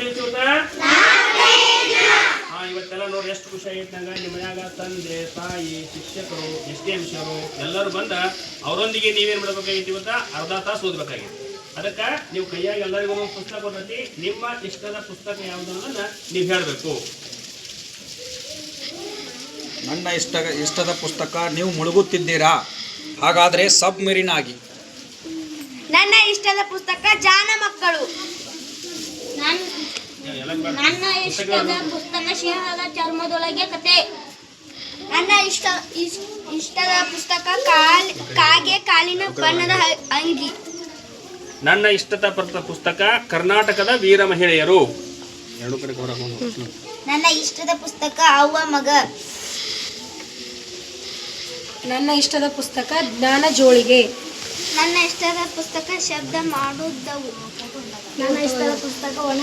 ದಿವಸ ಇವತ್ತೆಲ್ಲ ನೋಡಿ ಎಷ್ಟು ಖುಷಿ ಆಗೈತೆ ನಂಗೆ. ನಿಮ್ಮ ಮನ್ಯಾಗ ತಂದೆ ತಾಯಿ ಶಿಕ್ಷಕರು SDMಶರು ಎಲ್ಲರೂ ಬಂದ ಅವರೊಂದಿಗೆ ನೀವೇನು ಮಾಡಬೇಕಾಗಿತ್ತು ಇವತ್ತ ಅರ್ಧ ತಾಸು ಓದಬೇಕಾಗಿತ್ತು. ಅದಕ್ಕೆ ನೀವು ಕೈಯಾಗಿ ಎಲ್ಲರಿಗೂ ಒಂದು ಪುಸ್ತಕ ಕೊಡ್ತೈತಿ. ನಿಮ್ಮ ಇಷ್ಟದ ಪುಸ್ತಕ ಯಾವುದು ಅನ್ನೋದನ್ನ ನೀವು ಹೇಳಬೇಕು. ನನ್ನ ಇಷ್ಟದ ಪುಸ್ತಕ ನೀವು ಮುಳುಗುತ್ತಿದ್ದೀರಾ, ಹಾಗಾದರೆ ಸಬ್ಮರೀನ್ ಆಗಿ. ನನ್ನ ಇಷ್ಟದ ಪುಸ್ತಕ ಜಾಣ ಮಕ್ಕಳು. ನನ್ನ ಇಷ್ಟದ ಪುಸ್ತಕ ಸಿಂಹದ ಚರ್ಮದೊಳಗೆ ಕತೆ. ನನ್ನ ಇಷ್ಟದ ಪುಸ್ತಕ ಕಾಗೆ ಕಾಲಿನ ಬಣ್ಣದ ಅಂಗಿ. ನನ್ನ ಇಷ್ಟದ ಪುಸ್ತಕ ಕರ್ನಾಟಕದ ವೀರ ಮಹಿಳೆಯರು. ನನ್ನ ಇಷ್ಟದ ಪುಸ್ತಕ ಅವ್ವ ಮಗ. ನನ್ನ ಇಷ್ಟದ ಪುಸ್ತಕ ಜ್ಞಾನ ಜೋಳಿಗೆ. ನನ್ನ ಇಷ್ಟದ ಪುಸ್ತಕ ಶಬ್ದ ಮಾಡುವುದವು. ನನ್ನ ಇಷ್ಟದ ಪುಸ್ತಕ ಒಣ.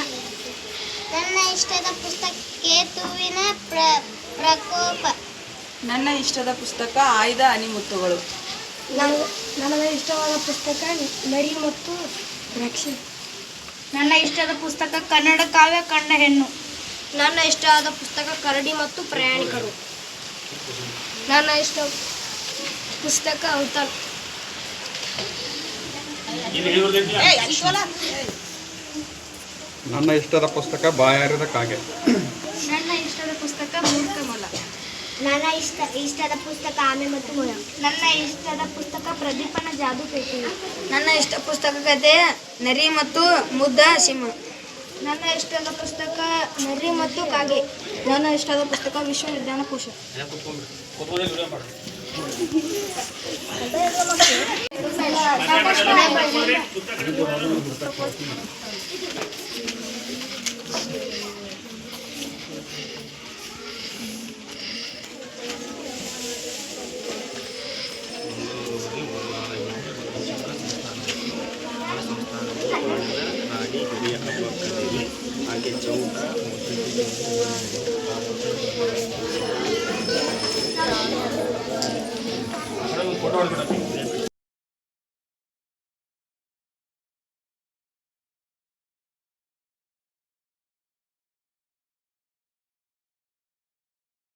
ನನ್ನ ಇಷ್ಟದ ಪುಸ್ತಕ ಕೇತುವಿನ ಪ್ರಕೋಪ. ನನ್ನ ಇಷ್ಟದ ಪುಸ್ತಕ ಆಯ್ದ ಅಣಿಮುತ್ತುಗಳು. ನನ್ನ ಇಷ್ಟವಾದ ಪುಸ್ತಕ ನರಿ ಮತ್ತು ರಕ್ಷೆ. ನನ್ನ ಇಷ್ಟದ ಪುಸ್ತಕ ಕನ್ನಡ ಕಾವ್ಯ ಕಂಡ ಹೆಣ್ಣು. ನನ್ನ ಇಷ್ಟವಾದ ಪುಸ್ತಕ ಕರಡಿ ಮತ್ತು ಪ್ರಯಾಣಿಕರು. ನನ್ನ ಇಷ್ಟ ಪುಸ್ತಕ ಅವತಾರ. ನನ್ನ ಇಷ್ಟದ ಪುಸ್ತಕ ಬಾಯಾರಿದ ಕಾಗೆ. ನನ್ನ ಇಷ್ಟದ ಪುಸ್ತಕ ಮೂರ್ಖ ಮೊಲ. ನನ್ನ ಇಷ್ಟದ ಪುಸ್ತಕ ಆಮೆ ಮತ್ತು ಮೊಲ. ನನ್ನ ಇಷ್ಟದ ಪುಸ್ತಕ ಪ್ರದೀಪನ ಜಾದು ಪೇಟೆ. ನನ್ನ ಇಷ್ಟ ಪುಸ್ತಕ ಕತೆ ನರಿ ಮತ್ತು ಮುದ್ದ ಸಿಂಹ. ನನ್ನ ಇಷ್ಟದ ಪುಸ್ತಕ ನರಿ ಮತ್ತು ಕಾಗೆ. ನನ್ನ ಇಷ್ಟದ ಪುಸ್ತಕ ವಿಶ್ವ ವಿಜ್ಞಾನಕೋಶ. ಹಾಗೆ ಚೌಕ ಫೋಟೋ